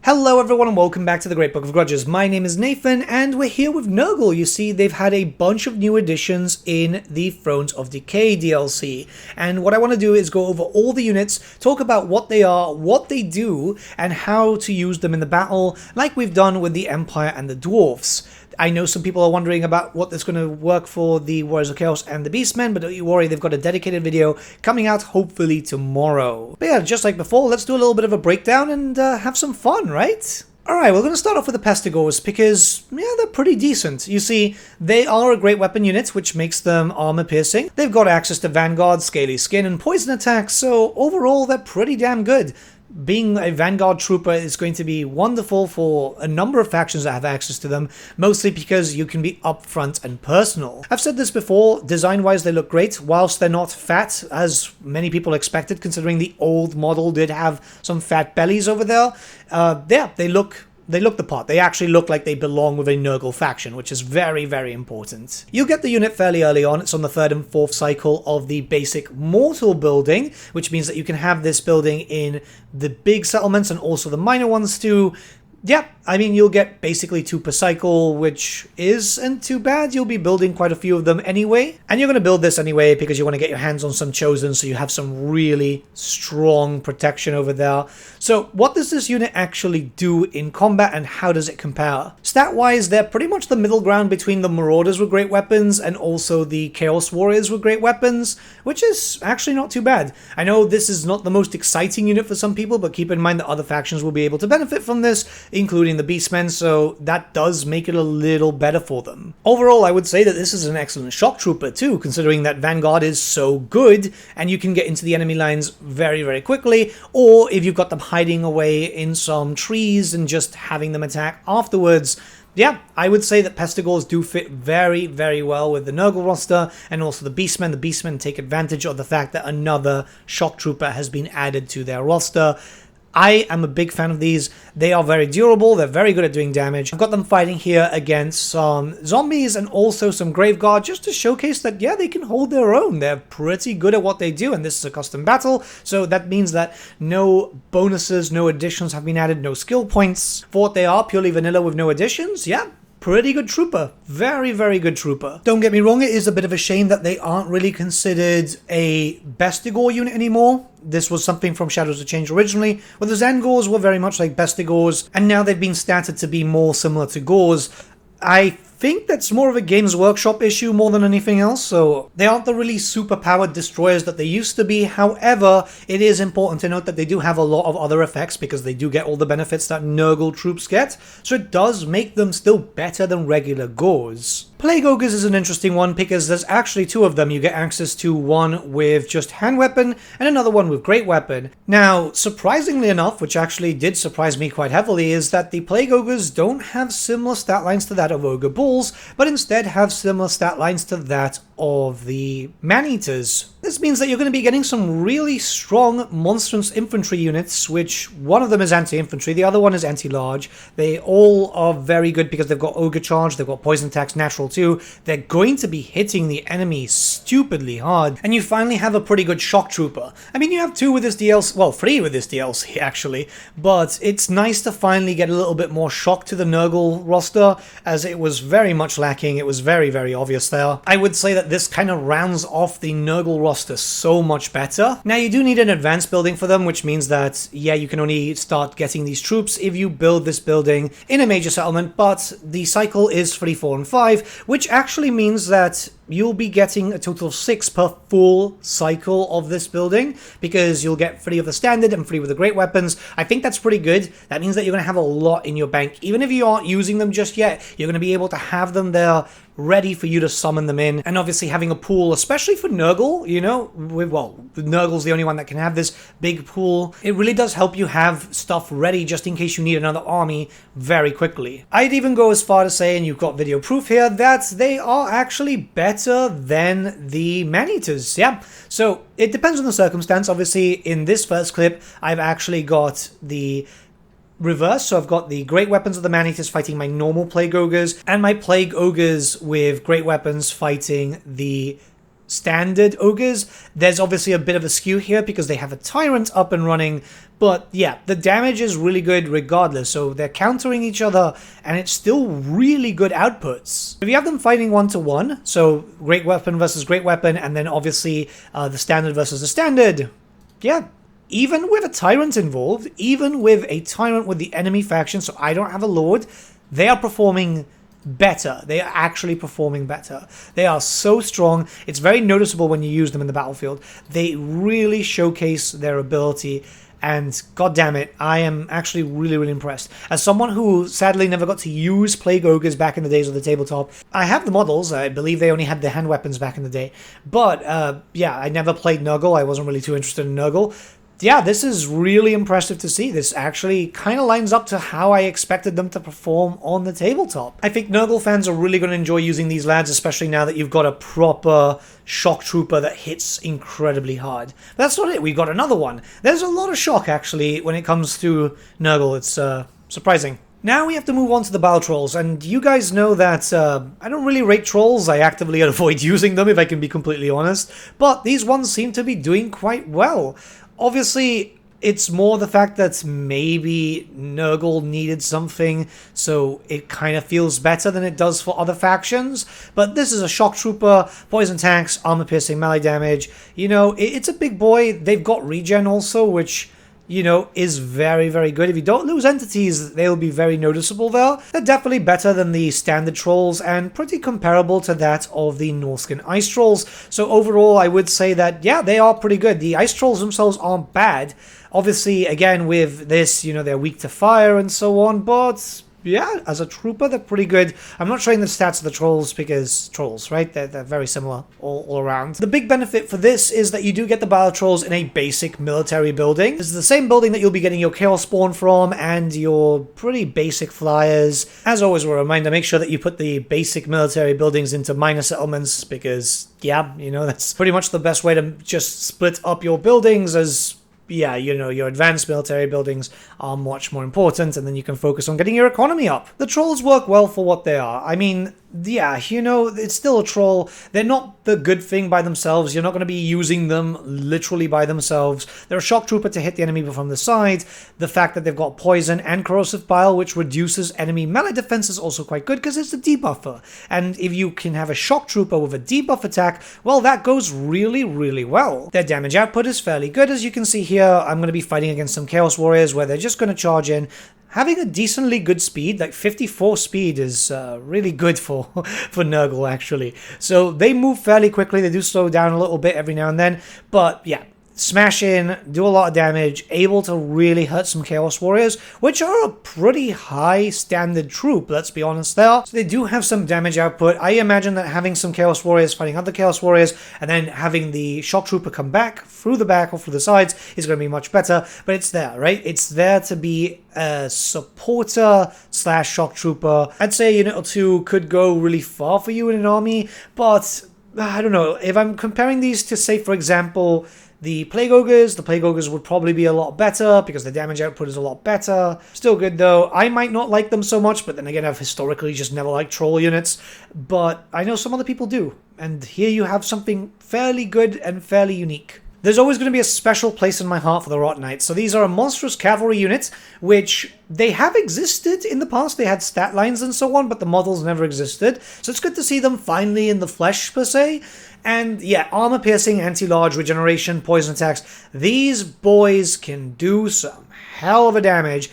Hello everyone and welcome back to the Great Book of Grudges. My name is Nathan and we're here with Nurgle. You see, they've had a bunch of new additions in the Thrones of Decay DLC. And what I want to do is go over all the units, talk about what they are, what they do, and how to use them in the battle, like we've done with the Empire and the Dwarfs. I know some people are wondering about what that's going to work for the Warriors of Chaos and the Beastmen, but don't you worry, they've got a dedicated video coming out hopefully tomorrow. But yeah, just like before, let's do a little bit of a breakdown and have some fun, right? Alright, we're going to start off with the Pestigors because, yeah, they're pretty decent. You see, they are a great weapon unit, which makes them armor-piercing. They've got access to Vanguard, Scaly Skin, and Poison attacks, so overall, they're pretty damn good. Being a Vanguard trooper is going to be wonderful for a number of factions that have access to them, mostly because you can be upfront and personal. I've said this before, design-wise they look great, whilst they're not fat, as many people expected, considering the old model did have some fat bellies over there. Yeah, they look the part. They actually look like they belong with a Nurgle faction, which is very, very important. You'll get the unit fairly early on. It's on the 3rd and 4th cycle of the basic mortal building, which means that you can have this building in the big settlements and also the minor ones too. Yeah, I mean, you'll get basically 2 per cycle, which isn't too bad. You'll be building quite a few of them anyway. And you're going to build this anyway because you want to get your hands on some Chosen so you have some really strong protection over there. So what does this unit actually do in combat and how does it compare? Stat-wise, they're pretty much the middle ground between the Marauders with great weapons and also the Chaos Warriors with great weapons, which is actually not too bad. I know this is not the most exciting unit for some people, but keep in mind that other factions will be able to benefit from this, including the Beastmen, so that does make it a little better for them. Overall, I would say that this is an excellent shock trooper too, considering that Vanguard is so good, and you can get into the enemy lines very, very quickly, or if you've got them hiding away in some trees and just having them attack afterwards. Yeah, I would say that Pestigors do fit very, very well with the Nurgle roster, and also the Beastmen. The Beastmen take advantage of the fact that another shock trooper has been added to their roster. I am a big fan of these. They are very durable, they're very good at doing damage. I've got them fighting here against some zombies and also some Graveguard just to showcase that, yeah, they can hold their own. They're pretty good at what they do, and this is a custom battle, so that means that no bonuses, no additions have been added, no skill points. For what they are, purely vanilla with no additions, yeah. Pretty good trooper. Very, very good trooper. Don't get me wrong, it is a bit of a shame that they aren't really considered a Pestigor unit anymore. This was something from Shadows of Change originally, where the Zangors were very much like Pestigors, and now they've been statted to be more similar to Gors. I think that's more of a Games Workshop issue more than anything else, so they aren't the really super powered destroyers that they used to be. However, it is important to note that they do have a lot of other effects because they do get all the benefits that Nurgle troops get, so it does make them still better than regular Gors. Plague Ogres is an interesting one because there's actually 2 of them. You get access to one with just hand weapon and another one with great weapon. Now, surprisingly enough, which actually did surprise me quite heavily, is that the Plague Ogres don't have similar stat lines to that of Ogre Bulls, but instead have similar stat lines to that of the Man-Eaters. This means that you're going to be getting some really strong monstrous infantry units, which one of them is anti-infantry, the other one is anti-large. They all are very good because they've got Ogre Charge, they've got Poison Attacks, Natural too. They're going to be hitting the enemy stupidly hard, and you finally have a pretty good shock trooper. I mean, you have 2 with this DLC, well, 3 with this DLC actually, but it's nice to finally get a little bit more shock to the Nurgle roster, as it was very much lacking. It was very, very obvious there. I would say that this kind of rounds off the Nurgle roster so much better. Now, you do need an advanced building for them, which means that, yeah, you can only start getting these troops if you build this building in a major settlement, but the cycle is 3, 4, and 5, which actually means that you'll be getting a total of 6 per full cycle of this building, because you'll get 3 of the standard and 3 with the great weapons. I think that's pretty good. That means that you're going to have a lot in your bank. Even if you aren't using them just yet, you're going to be able to have them there ready for you to summon them in. And obviously having a pool, especially for Nurgle, you know, well, Nurgle's the only one that can have this big pool. It really does help you have stuff ready just in case you need another army very quickly. I'd even go as far to say, and you've got video proof here, that they are actually better than the Man-Eaters. Yeah, so it depends on the circumstance. Obviously, in this first clip, I've actually got the reverse, so I've got the great weapons of the Man-Eaters fighting my normal Plague Ogres, and my Plague Ogres with great weapons fighting the standard ogres. There's obviously a bit of a skew here because they have a tyrant up and running, but yeah, the damage is really good regardless, so they're countering each other, and it's still really good outputs. If you have them fighting 1-to-1, so great weapon versus great weapon, and then obviously the standard versus the standard, yeah, even with a tyrant involved, even with a tyrant with the enemy faction, so I don't have a lord, they are performing better. They are actually performing better. They are so strong. It's very noticeable when you use them in the battlefield. They really showcase their ability, and god damn it, I am actually really, really impressed. As someone who sadly never got to use Plague Ogres back in the days of the tabletop, I have the models. I believe they only had the hand weapons back in the day. But yeah, I never played Nurgle. I wasn't really too interested in Nurgle. Yeah, this is really impressive to see. This actually kind of lines up to how I expected them to perform on the tabletop. I think Nurgle fans are really going to enjoy using these lads, especially now that you've got a proper shock trooper that hits incredibly hard. But that's not it. We've got another one. There's a lot of shock, actually, when it comes to Nurgle. It's surprising. Now we have to move on to the battle trolls, and you guys know that I don't really rate trolls. I actively avoid using them, if I can be completely honest. But these ones seem to be doing quite well. Obviously, it's more the fact that maybe Nurgle needed something, so it kind of feels better than it does for other factions. But this is a shock trooper, poison attacks, armor piercing, melee damage. You know, it's a big boy. They've got regen also, which, you know, is very, very good. If you don't lose entities, they'll be very noticeable there. They're definitely better than the standard trolls and pretty comparable to that of the Northskin ice trolls. So overall, I would say that, yeah, they are pretty good. The ice trolls themselves aren't bad. Obviously, again, with this, you know, they're weak to fire and so on, but yeah, as a trooper, they're pretty good. I'm not showing the stats of the trolls because trolls, right? They're very similar all around. The big benefit for this is that you do get the battle trolls in a basic military building. This is the same building that you'll be getting your chaos spawn from and your pretty basic flyers. As always, a reminder, make sure that you put the basic military buildings into minor settlements because, yeah, you know, that's pretty much the best way to just split up your buildings, as yeah, you know, your advanced military buildings are much more important, and then you can focus on getting your economy up. The trolls work well for what they are. I mean, yeah, you know, it's still a troll. They're not the good thing by themselves. You're not going to be using them literally by themselves. They're a shock trooper to hit the enemy from the side. The fact that they've got poison and corrosive bile, which reduces enemy melee defense, is also quite good because it's a debuffer. And if you can have a shock trooper with a debuff attack, well, that goes really, really well. Their damage output is fairly good. As you can see here, I'm going to be fighting against some Chaos Warriors where they're just going to charge in. Having a decently good speed, like 54 speed, is really good for Nurgle, actually. So they move fairly quickly. They do slow down a little bit every now and then. But yeah, smash in, do a lot of damage, able to really hurt some Chaos Warriors, which are a pretty high standard troop, let's be honest there. So they do have some damage output. I imagine that having some Chaos Warriors fighting other Chaos Warriors, and then having the Shock Trooper come back through the back or through the sides is going to be much better, but it's there, right? It's there to be a supporter slash Shock Trooper. I'd say a unit or two could go really far for you in an army, but I don't know. If I'm comparing these to, say, for example, the Plague Ogres would probably be a lot better because the damage output is a lot better. Still good though. I might not like them so much, but then again, I've historically just never liked troll units. But I know some other people do. And here you have something fairly good and fairly unique. There's always going to be a special place in my heart for the Rot Knights. So these are a monstrous cavalry unit, which they have existed in the past. They had stat lines and so on, but the models never existed. So it's good to see them finally in the flesh, per se. And yeah, armor piercing, anti-large, regeneration, poison attacks. These boys can do some hell of a damage.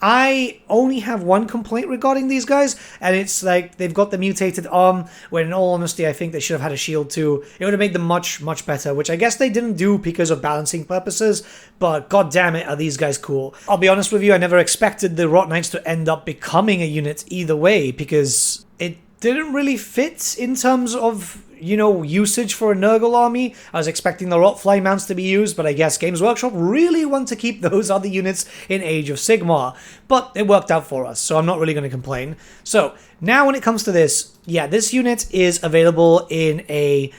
I only have one complaint regarding these guys, and it's like they've got the mutated arm, when in all honesty I think they should have had a shield too. It would have made them much, much better, which I guess they didn't do because of balancing purposes, but god damn it, are these guys cool. I'll be honest with you, I never expected the Rot Knights to end up becoming a unit either way, because it didn't really fit in terms of, you know, usage for a Nurgle army. I was expecting the Rotfly mounts to be used, but I guess Games Workshop really want to keep those other units in Age of Sigmar. But it worked out for us, so I'm not really going to complain. So, now when it comes to this, yeah, this unit is available in a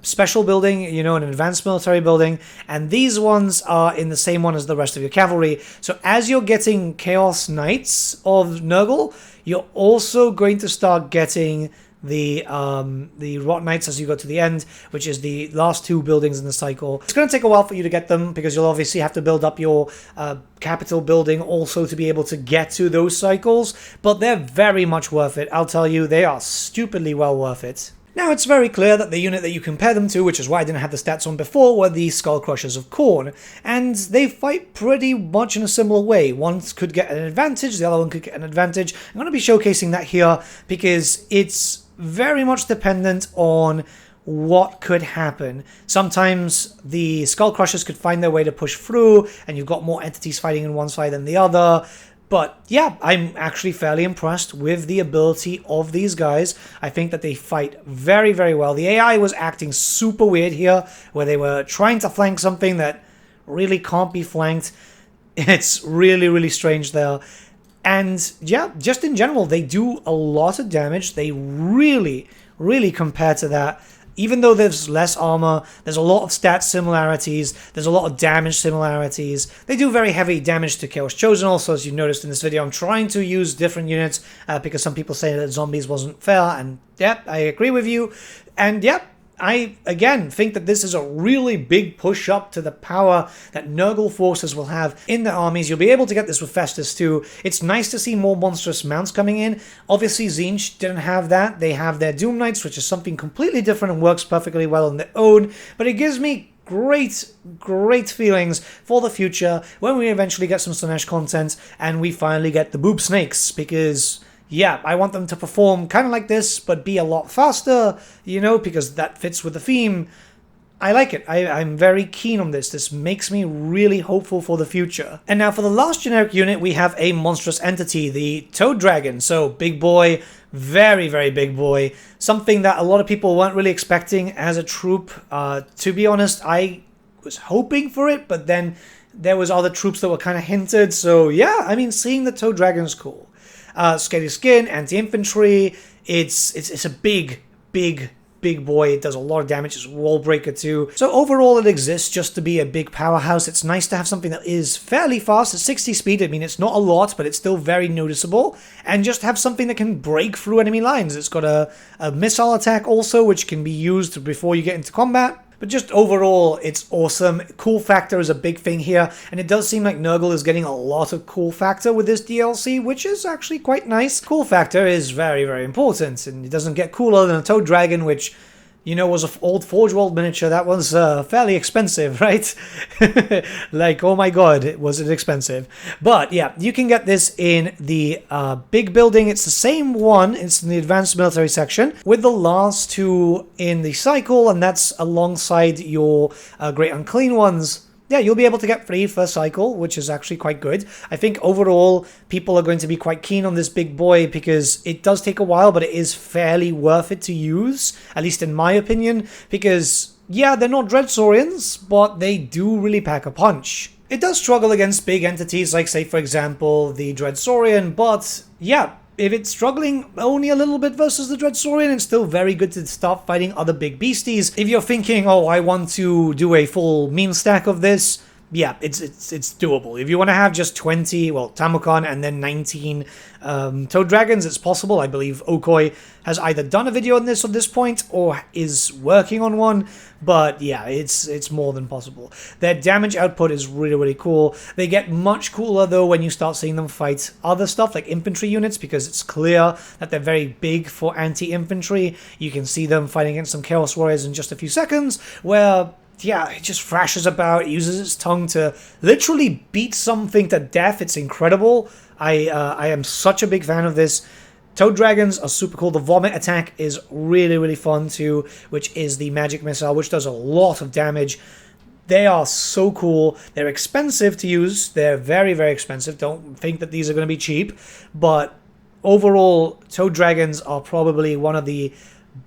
special building, you know, an advanced military building, and these ones are in the same one as the rest of your cavalry. So as you're getting Chaos Knights of Nurgle, you're also going to start getting the Rot Knights as you go to the end, which is the last 2 buildings in the cycle. It's going to take a while for you to get them because you'll obviously have to build up your capital building also to be able to get to those cycles, but they're very much worth it. I'll tell you, they are stupidly well worth it. Now, it's very clear that the unit that you compare them to, which is why I didn't have the stats on before, were the Skull Crushers of Khorne, and they fight pretty much in a similar way. One could get an advantage, the other one could get an advantage. I'm going to be showcasing that here because it's very much dependent on what could happen. Sometimes the Skull Crushers could find their way to push through, and you've got more entities fighting on one side than the other. But yeah, I'm actually fairly impressed with the ability of these guys. I think that they fight very, very well. The AI was acting super weird here, where they were trying to flank something that really can't be flanked. It's really, really strange there. And yeah, just in general, they do a lot of damage. They really, really compare to that. Even though there's less armor, there's a lot of stat similarities, there's a lot of damage similarities. They do very heavy damage to Chaos Chosen also, as you noticed in this video. I'm trying to use different units because some people say that zombies wasn't fair, and yeah, I agree with you. And yeah, I, again, think that this is a really big push up to the power that Nurgle forces will have in their armies. You'll be able to get this with Festus too. It's nice to see more monstrous mounts coming in. Obviously, Tzeentch didn't have that. They have their Doom Knights, which is something completely different and works perfectly well on their own. But it gives me great feelings for the future when we eventually get some Slaanesh content and we finally get the Boob Snakes, because yeah, I want them to perform kind of like this, but be a lot faster, you know, because that fits with the theme. I like it. I'm very keen on this. This makes me really hopeful for the future. And now for the last generic unit, we have a monstrous entity, the Toad Dragon. So big boy, very, very big boy. Something that a lot of people weren't really expecting as a troop. To be honest, I was hoping for it, but then there was other troops that were kind of hinted. So yeah, I mean, seeing the Toad Dragon is cool. Scaly Skin, anti-infantry. It's a big boy. It does a lot of damage. It's a wall breaker too. So overall, it exists just to be a big powerhouse. It's nice to have something that is fairly fast at 60 speed. I mean, it's not a lot, but it's still very noticeable. And just have something that can break through enemy lines. It's got a missile attack also, which can be used before you get into combat. But just overall, it's awesome. Cool factor is a big thing here, and it does seem like Nurgle is getting a lot of cool factor with this DLC, which is actually quite nice. Cool factor is very, very important, and it doesn't get cooler than a Toad Dragon, which, you know, was an old Forge World miniature that was fairly expensive, right? Like, oh my god, was it expensive. But yeah, you can get this in the big building. It's the same one. It's in the advanced military section with the last 2 in the cycle, and that's alongside your Great Unclean Ones. Yeah, you'll be able to get free first cycle, which is actually quite good. I think overall, people are going to be quite keen on this big boy because it does take a while, but it is fairly worth it to use, at least in my opinion, because, yeah, they're not Dreadsaurians, but they do really pack a punch. It does struggle against big entities like, say, for example, the Dreadsaurian, but, yeah, if it's struggling only a little bit versus the Dreadsaurian, it's still very good to start fighting other big beasties. If you're thinking, oh, I want to do a full meme stack of this, yeah, it's doable. If you want to have just 20, well, Tamukon and then 19 Toad Dragons, it's possible. I believe Okoi has either done a video on this at this point or is working on one. But yeah, it's more than possible. Their damage output is really, really cool. They get much cooler, though, when you start seeing them fight other stuff like infantry units, because it's clear that they're very big for anti-infantry. You can see them fighting against some Chaos Warriors in just a few seconds, where, yeah, it just thrashes about. It uses its tongue to literally beat something to death. It's incredible. I am such a big fan of this. Toad Dragons are super cool. The Vomit attack is really, really fun too, which is the magic missile, which does a lot of damage. They are so cool. They're expensive to use. They're very, very expensive. Don't think that these are going to be cheap. But overall, Toad Dragons are probably one of the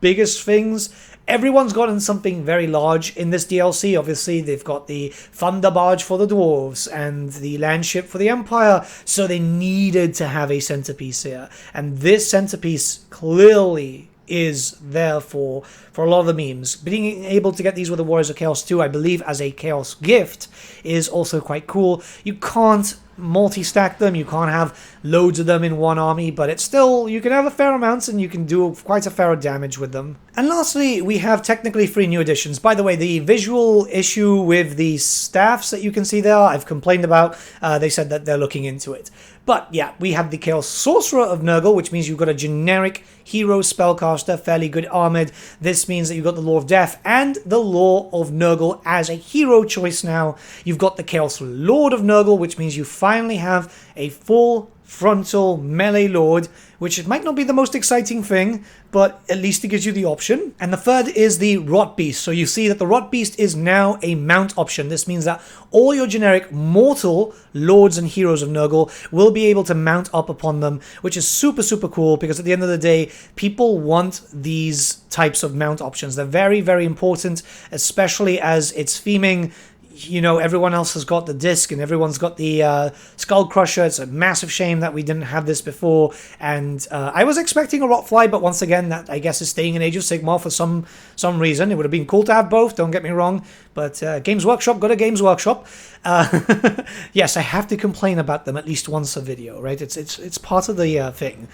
biggest things. Everyone's gotten something very large in this DLC. Obviously, they've got the Thunder Barge for the Dwarves and the Landship for the Empire, so they needed to have a centerpiece here. And this centerpiece clearly is there for a lot of the memes. Being able to get these with the Warriors of Chaos too, I believe, as a Chaos gift is also quite cool. You can't multi-stack them, you can't have loads of them in one army, but it's still, you can have a fair amount and you can do quite a fair damage with them. And lastly, we have technically 3 new additions. By the way, the visual issue with the staffs that you can see there, I've complained about. They said that they're looking into it. But yeah, we have the Chaos Sorcerer of Nurgle, which means you've got a generic hero spellcaster, fairly good armored. This means that you've got the Law of Death and the Law of Nurgle as a hero choice now. You've got the Chaos Lord of Nurgle, which means you finally have a full frontal melee lord, which it might not be the most exciting thing, but at least it gives you the option. And the third is the Rot Beast. So you see that the Rot Beast is now a mount option. This means that all your generic mortal lords and heroes of Nurgle will be able to mount up upon them, which is super, super cool, because at the end of the day, people want these types of mount options. They're very, very important, especially as it's theming. You know, everyone else has got the disc and everyone's got the Skull Crusher. It's a massive shame that we didn't have this before. And I was expecting a Rotfly, but once again, that I guess is staying in Age of Sigmar for some reason. It would have been cool to have both, don't get me wrong. But Games Workshop, got a Games Workshop. Yes, I have to complain about them at least once a video, right? It's part of the thing.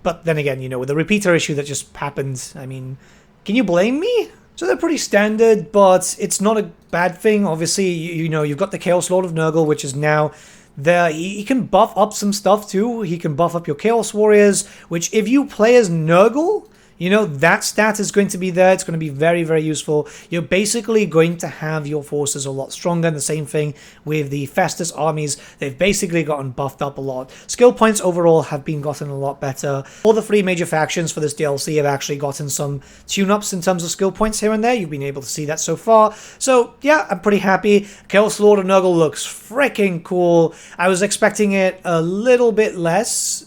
But then again, you know, with the repeater issue that just happened, I mean, can you blame me? So they're pretty standard, but it's not a bad thing. Obviously, you know, you've got the Chaos Lord of Nurgle, which is now there. He can buff up some stuff too. He can buff up your Chaos Warriors, which if you play as Nurgle, you know, that stat is going to be there. It's going to be very, very useful. You're basically going to have your forces a lot stronger. And the same thing with the Festus armies. They've basically gotten buffed up a lot. Skill points overall have been gotten a lot better. All the 3 major factions for this DLC have actually gotten some tune-ups in terms of skill points here and there. You've been able to see that so far. So, yeah, I'm pretty happy. Chaos Lord of Nurgle looks freaking cool. I was expecting it a little bit less.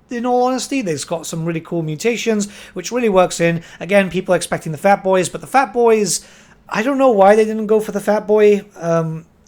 In all honesty, they've got some really cool mutations, which really works in. Again, people are expecting the Fat Boys, but the Fat Boys, I don't know why they didn't go for the Fat Boy.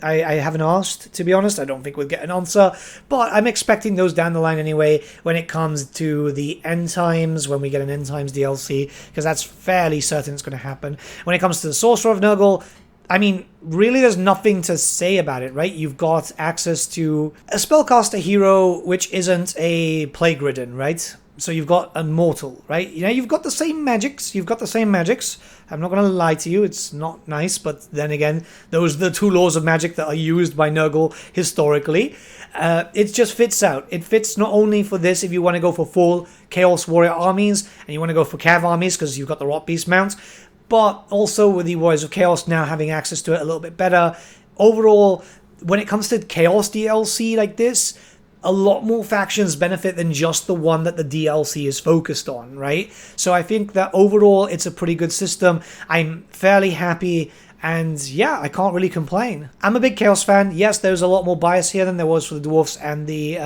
I haven't asked, to be honest. I don't think we'll get an answer, but I'm expecting those down the line anyway when it comes to the End Times, when we get an End Times DLC, because that's fairly certain it's going to happen. When it comes to the Sorcerer of Nurgle, I mean, really there's nothing to say about it, right? You've got access to a spellcaster hero which isn't a plague ridden, right? So you've got a mortal, right? You know, you've got the same magics. I'm not going to lie to you. It's not nice, but then again, those are the 2 laws of magic that are used by Nurgle historically. It just fits out. It fits not only for this if you want to go for full Chaos Warrior armies, and you want to go for Cav armies because you've got the Rot Beast mount, but also with the Warriors of Chaos now having access to it a little bit better. Overall, when it comes to Chaos DLC like this, a lot more factions benefit than just the one that the DLC is focused on, right? So I think that overall, it's a pretty good system. I'm fairly happy. And yeah, I can't really complain. I'm a big Chaos fan. Yes, there's a lot more bias here than there was for the Dwarfs and the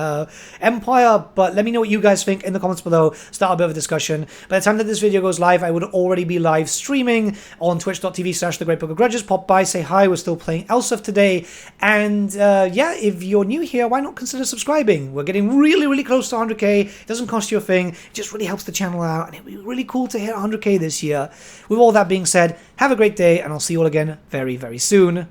Empire, but let me know what you guys think in the comments below. Start a bit of a discussion. By the time that this video goes live, I would already be live streaming on twitch.tv/thegreatbookofgrudges. Pop by, say hi. We're still playing Elsif today. And yeah, if you're new here, why not consider subscribing? We're getting really, really close to 100k. It doesn't cost you a thing. It just really helps the channel out, and it'd be really cool to hit 100k this year. With all that being said, have a great day, and I'll see you all again very, very soon.